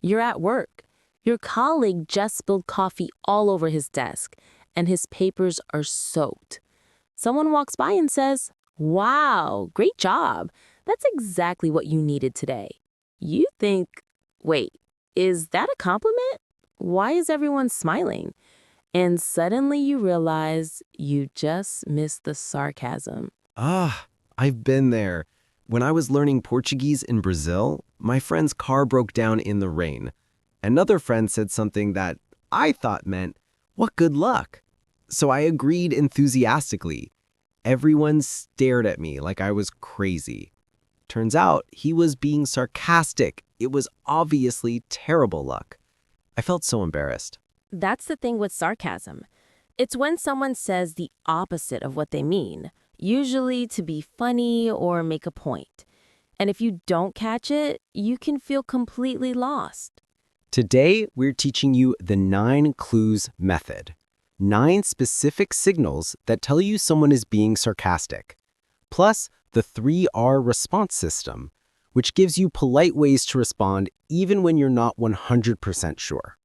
You're at work. Your colleague just spilled coffee all over his desk, and his papers are soaked. Someone walks by and says, "Wow, great job. That's exactly what you needed today." You think, wait, is that a compliment? Why is everyone smiling? And suddenly you realize you just missed the sarcasm. Ah, I've been there. When I was learning Portuguese in Brazil, my friend's car broke down in the rain. Another friend said something that I thought meant, "What good luck." So I agreed enthusiastically. Everyone stared at me like I was crazy. Turns out he was being sarcastic. It was obviously terrible luck. I felt so embarrassed. That's the thing with sarcasm. It's when someone says the opposite of what they mean, usually to be funny or make a point. And if you don't catch it, you can feel completely lost. Today, we're teaching you the 9 clues method. 9 specific signals that tell you someone is being sarcastic. Plus, the 3R response system, which gives you polite ways to respond even when you're not 100% sure.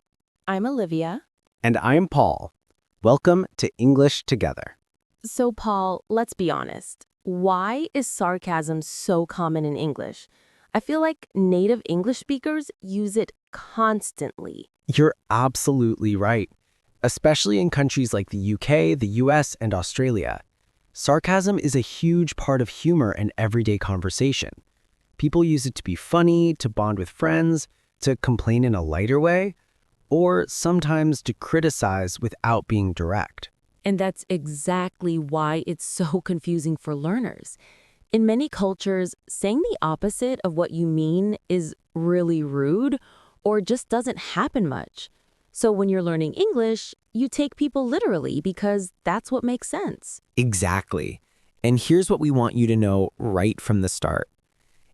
I'm Olivia. And I'm Paul. Welcome to English Together. So, Paul, let's be honest. Why is sarcasm so common in English? I feel like native English speakers use it constantly. You're absolutely right. Especially in countries like the UK, the US, and Australia. Sarcasm is a huge part of humor and everyday conversation. People use it to be funny, to bond with friends, to complain in a lighter way, or sometimes to criticize without being direct. And that's exactly why it's so confusing for learners. In many cultures, saying the opposite of what you mean is really rude or just doesn't happen much. So when you're learning English, you take people literally because that's what makes sense. Exactly. And here's what we want you to know right from the start.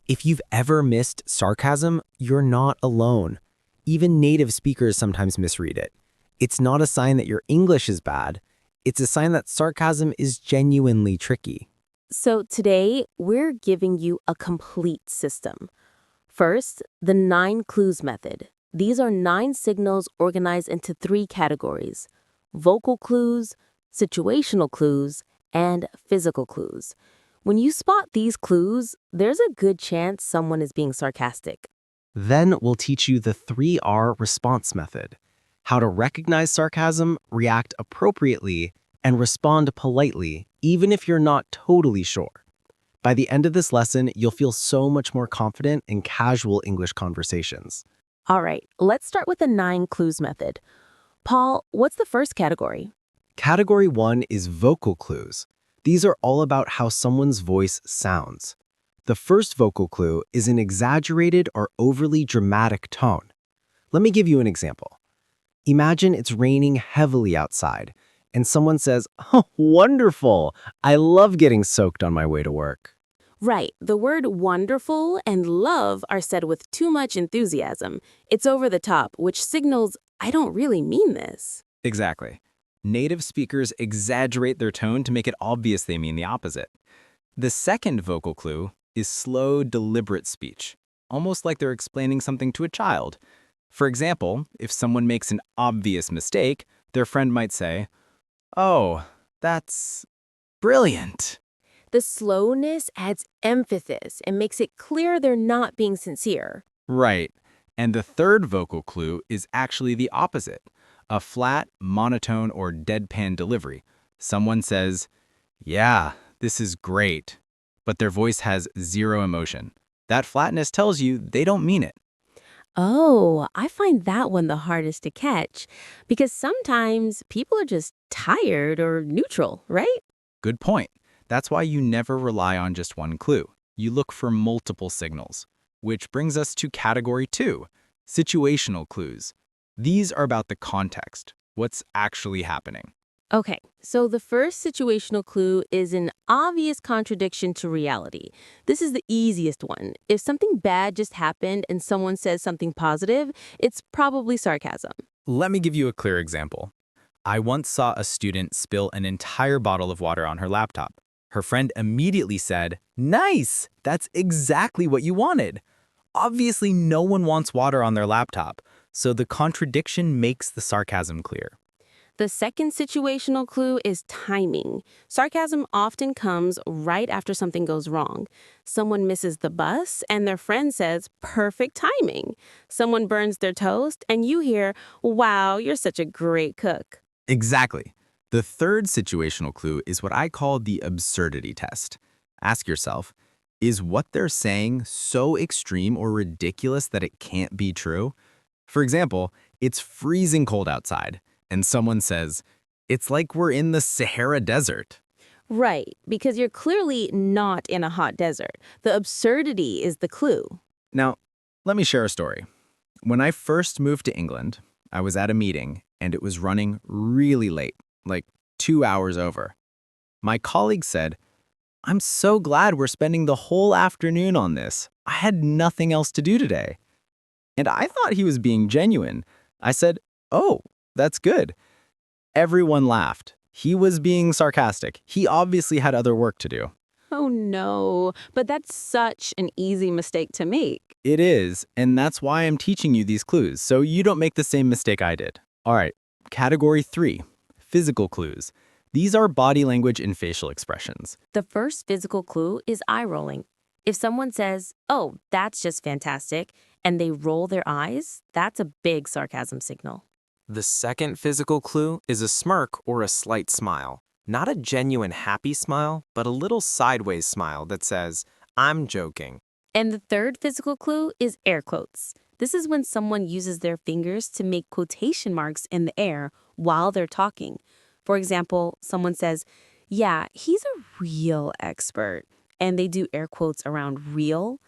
If you've ever missed sarcasm, you're not alone. Even native speakers sometimes misread it. It's not a sign that your English is bad. It's a sign that sarcasm is genuinely tricky. So today, we're giving you a complete system. First, the 9 clues method. These are 9 signals organized into 3 categories: vocal clues, situational clues, and physical clues. When you spot these clues, there's a good chance someone is being sarcastic. Then we'll teach you the 3R response method, how to recognize sarcasm, react appropriately, and respond politely, even if you're not totally sure. By the end of this lesson, you'll feel so much more confident in casual English conversations. All right, let's start with the 9 clues method. Paul, what's the first category? Category 1 is vocal clues. These are all about how someone's voice sounds. The first vocal clue is an exaggerated or overly dramatic tone. Let me give you an example. Imagine it's raining heavily outside, and someone says, "Oh, wonderful! I love getting soaked on my way to work." Right, the word wonderful and love are said with too much enthusiasm. It's over the top, which signals, I don't really mean this. Exactly. Native speakers exaggerate their tone to make it obvious they mean the opposite. The second vocal clue is slow, deliberate speech, almost like they're explaining something to a child. For example, if someone makes an obvious mistake, their friend might say, "Oh, that's brilliant." The slowness adds emphasis and makes it clear they're not being sincere. Right. And the third vocal clue is actually the opposite, a flat, monotone, or deadpan delivery. Someone says, "Yeah, this is great," but their voice has zero emotion. That flatness tells you they don't mean it. Oh, I find that one the hardest to catch because sometimes people are just tired or neutral, right? Good point. That's why you never rely on just one clue. You look for multiple signals. Which brings us to category 2, situational clues. These are about the context, what's actually happening. Okay, so the first situational clue is an obvious contradiction to reality. This is the easiest one. If something bad just happened and someone says something positive, it's probably sarcasm. Let me give you a clear example. I once saw a student spill an entire bottle of water on her laptop. Her friend immediately said, "Nice! That's exactly what you wanted." Obviously, no one wants water on their laptop, so the contradiction makes the sarcasm clear. The second situational clue is timing. Sarcasm often comes right after something goes wrong. Someone misses the bus, and their friend says, perfect timing. Someone burns their toast, and you hear, wow, you're such a great cook. Exactly. The third situational clue is what I call the absurdity test. Ask yourself, is what they're saying so extreme or ridiculous that it can't be true? For example, it's freezing cold outside, and someone says, it's like we're in the Sahara Desert. Right, because you're clearly not in a hot desert. The absurdity is the clue. Now, let me share a story. When I first moved to England, I was at a meeting, and it was running really late, like 2 hours over. My colleague said, I'm so glad we're spending the whole afternoon on this. I had nothing else to do today. And I thought he was being genuine. I said, oh, that's good. Everyone laughed. He was being sarcastic. He obviously had other work to do. Oh no, but that's such an easy mistake to make. It is, and that's why I'm teaching you these clues, so you don't make the same mistake I did. All right, category 3, physical clues. These are body language and facial expressions. The first physical clue is eye rolling. If someone says, oh, that's just fantastic, and they roll their eyes, that's a big sarcasm signal. The second physical clue is a smirk or a slight smile. Not a genuine happy smile, but a little sideways smile that says, I'm joking. And the third physical clue is air quotes. This is when someone uses their fingers to make quotation marks in the air while they're talking. For example, someone says, yeah, he's a real expert, and they do air quotes around real.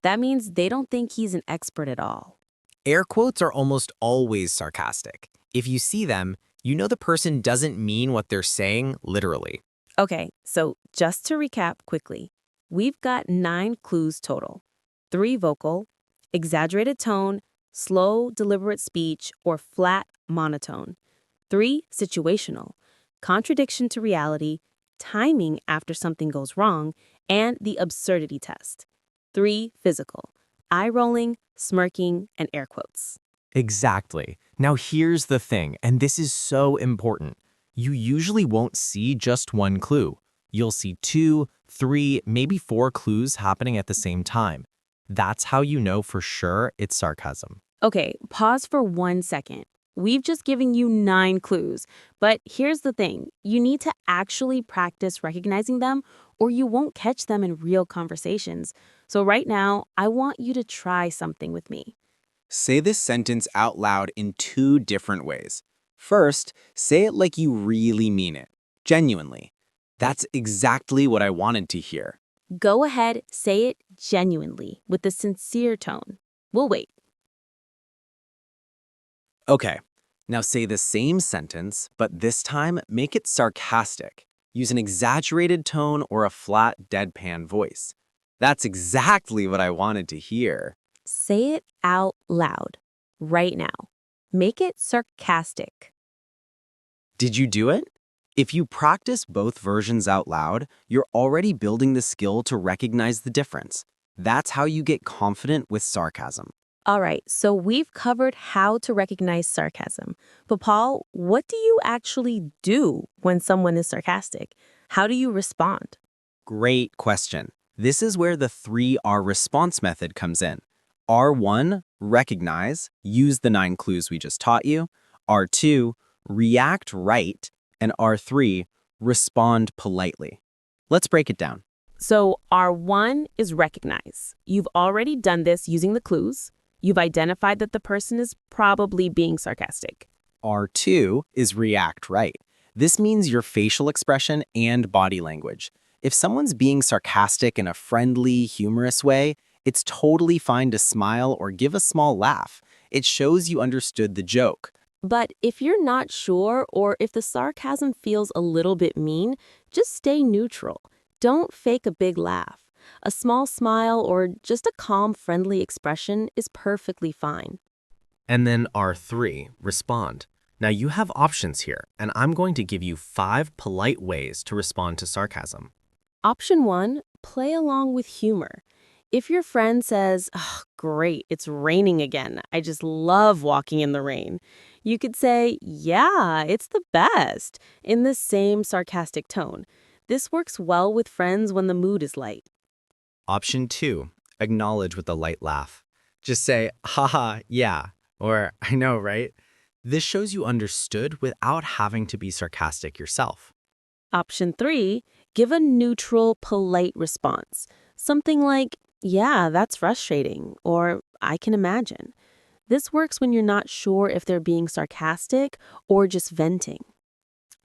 That means they don't think he's an expert at all. Air quotes are almost always sarcastic. If you see them, you know the person doesn't mean what they're saying literally. Okay, so just to recap quickly, we've got 9 clues total. 3 vocal, exaggerated tone, slow, deliberate speech, or flat, monotone. 3 situational, contradiction to reality, timing after something goes wrong, and the absurdity test. 3 physical, eye rolling, smirking, and air quotes. Exactly. Now here's the thing, and this is so important. You usually won't see just one clue. You'll see 2, 3, maybe 4 clues happening at the same time. That's how you know for sure it's sarcasm. Okay, pause for 1 second. We've just given you 9 clues, but here's the thing. You need to actually practice recognizing them or you won't catch them in real conversations. So right now, I want you to try something with me. Say this sentence out loud in 2 different ways. First, say it like you really mean it, genuinely. That's exactly what I wanted to hear. Go ahead, say it genuinely with a sincere tone. We'll wait. Okay, now say the same sentence, but this time make it sarcastic. Use an exaggerated tone or a flat, deadpan voice. That's exactly what I wanted to hear. Say it out loud, right now. Make it sarcastic. Did you do it? If you practice both versions out loud, you're already building the skill to recognize the difference. That's how you get confident with sarcasm. All right, so we've covered how to recognize sarcasm. But Paul, what do you actually do when someone is sarcastic? How do you respond? Great question. This is where the 3R response method comes in. R1, recognize, use the 9 clues we just taught you. R2, react right. And R3, respond politely. Let's break it down. So R1 is recognize. You've already done this using the clues. You've identified that the person is probably being sarcastic. R2 is react right. This means your facial expression and body language. If someone's being sarcastic in a friendly, humorous way, it's totally fine to smile or give a small laugh. It shows you understood the joke. But if you're not sure or if the sarcasm feels a little bit mean, just stay neutral. Don't fake a big laugh. A small smile or just a calm, friendly expression is perfectly fine. And then R3, respond. Now you have options here, and I'm going to give you 5 polite ways to respond to sarcasm. Option 1, play along with humor. If your friend says, oh, great, it's raining again. I just love walking in the rain. You could say, yeah, it's the best, in the same sarcastic tone. This works well with friends when the mood is light. Option 2, acknowledge with a light laugh. Just say, haha, yeah, or I know, right? This shows you understood without having to be sarcastic yourself. Option 3, give a neutral, polite response. Something like, yeah, that's frustrating, or I can imagine. This works when you're not sure if they're being sarcastic or just venting.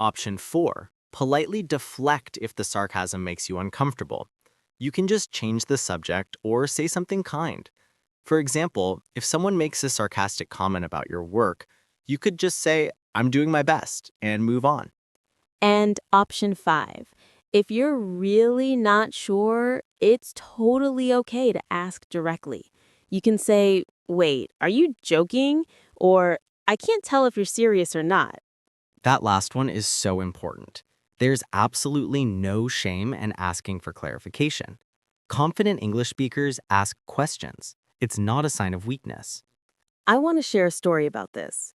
Option 4, politely deflect if the sarcasm makes you uncomfortable. You can just change the subject or say something kind. For example, if someone makes a sarcastic comment about your work, you could just say, I'm doing my best, and move on. And option 5, if you're really not sure, it's totally okay to ask directly. You can say, wait, are you joking? Or I can't tell if you're serious or not. That last one is so important. There's absolutely no shame in asking for clarification. Confident English speakers ask questions. It's not a sign of weakness. I want to share a story about this.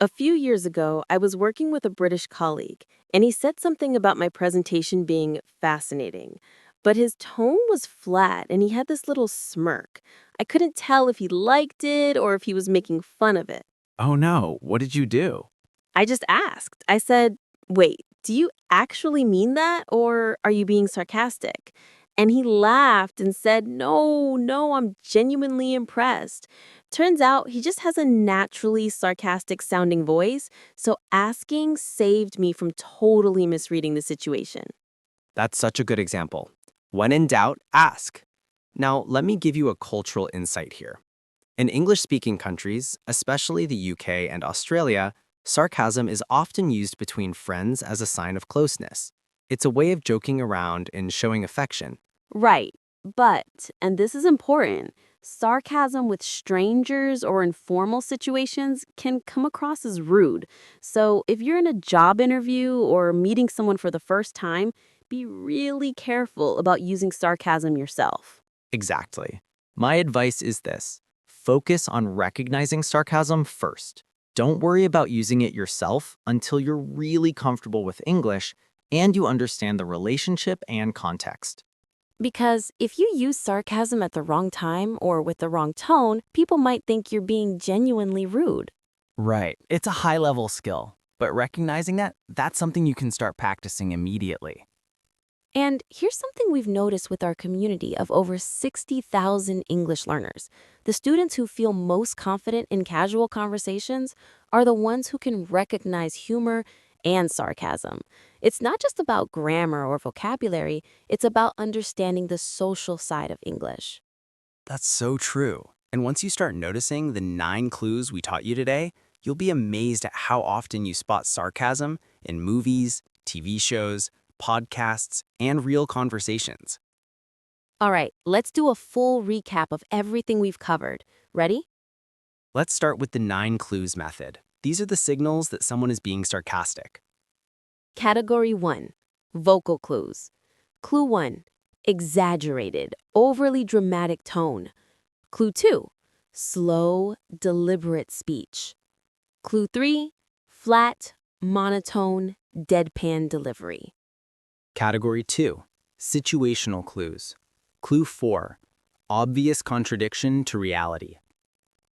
A few years ago, I was working with a British colleague, and he said something about my presentation being fascinating. But his tone was flat, and he had this little smirk. I couldn't tell if he liked it or if he was making fun of it. Oh no, what did you do? I just asked. I said, wait, do you actually mean that, or are you being sarcastic? And he laughed and said, no, I'm genuinely impressed. Turns out he just has a naturally sarcastic sounding voice, so asking saved me from totally misreading the situation. That's such a good example. When in doubt, ask. Now, let me give you a cultural insight here. In English-speaking countries, especially the UK and Australia, sarcasm is often used between friends as a sign of closeness. It's a way of joking around and showing affection. Right, but, and this is important, sarcasm with strangers or informal situations can come across as rude. So if you're in a job interview or meeting someone for the first time, be really careful about using sarcasm yourself. Exactly. My advice is this. Focus on recognizing sarcasm first. Don't worry about using it yourself until you're really comfortable with English and you understand the relationship and context. Because if you use sarcasm at the wrong time or with the wrong tone, people might think you're being genuinely rude. Right. It's a high-level skill, but recognizing that, that's something you can start practicing immediately. And here's something we've noticed with our community of over 60,000 English learners. The students who feel most confident in casual conversations are the ones who can recognize humor and sarcasm. It's not just about grammar or vocabulary, it's about understanding the social side of English. That's so true. And once you start noticing the 9 clues we taught you today, you'll be amazed at how often you spot sarcasm in movies, TV shows, podcasts, and real conversations. All right, let's do a full recap of everything we've covered. Ready? Let's start with the 9 clues method. These are the signals that someone is being sarcastic. Category 1, vocal clues. Clue 1, exaggerated, overly dramatic tone. Clue 2, slow, deliberate speech. Clue 3, flat, monotone, deadpan delivery. Category 2, situational clues. Clue 4, obvious contradiction to reality.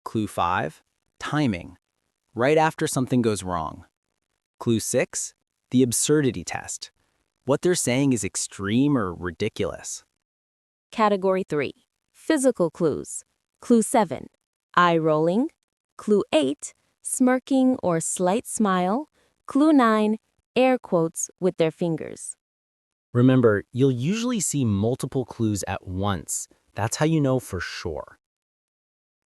Clue 5, timing, right after something goes wrong. Clue 6, the absurdity test. What they're saying is extreme or ridiculous. Category 3, physical clues. Clue 7, eye rolling. Clue 8, smirking or slight smile. Clue 9, air quotes with their fingers. Remember, you'll usually see multiple clues at once. That's how you know for sure.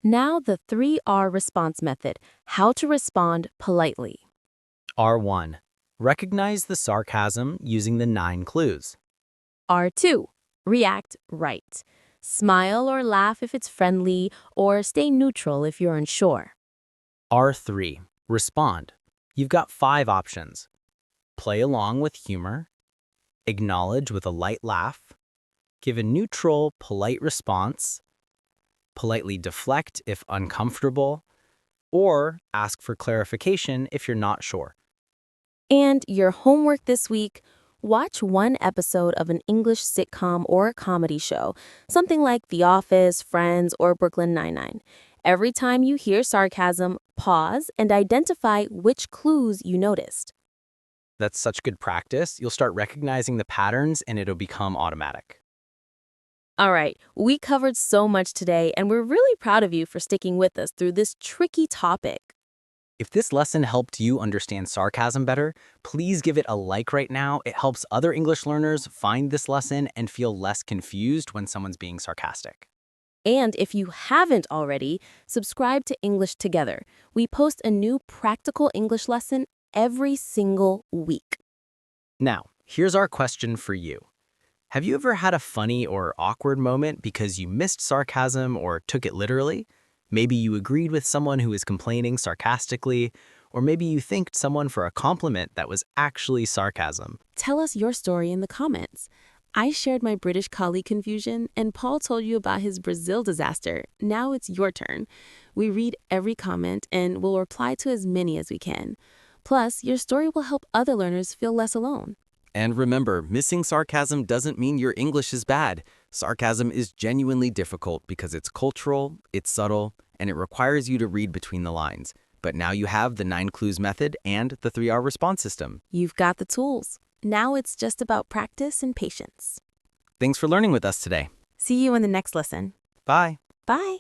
Now the 3R response method, how to respond politely. R1, recognize the sarcasm using the 9 clues. R2, react right. Smile or laugh if it's friendly, or stay neutral if you're unsure. R3, respond. You've got 5 options. Play along with humor, acknowledge with a light laugh, Give a neutral, polite response, politely deflect if uncomfortable, or ask for clarification if you're not sure. And your homework this week, watch one episode of an English sitcom or a comedy show, something like The Office, Friends, or Brooklyn Nine-Nine. Every time you hear sarcasm, pause and identify which clues you noticed. That's such good practice. You'll start recognizing the patterns and it'll become automatic. All right, we covered so much today, and we're really proud of you for sticking with us through this tricky topic. If this lesson helped you understand sarcasm better, please give it a like right now. It helps other English learners find this lesson and feel less confused when someone's being sarcastic. And if you haven't already, subscribe to English Together. We post a new practical English lesson every single week. Now, here's our question for you. Have you ever had a funny or awkward moment because you missed sarcasm or took it literally? Maybe you agreed with someone who was complaining sarcastically, or maybe you thanked someone for a compliment that was actually sarcasm. Tell us your story in the comments. I shared my British colleague confusion, and Paul told you about his Brazil disaster. Now it's your turn. We read every comment and will reply to as many as we can. Plus, your story will help other learners feel less alone. And remember, missing sarcasm doesn't mean your English is bad. Sarcasm is genuinely difficult because it's cultural, it's subtle, and it requires you to read between the lines. But now you have the 9 clues method and the 3R response system. You've got the tools. Now it's just about practice and patience. Thanks for learning with us today. See you in the next lesson. Bye. Bye.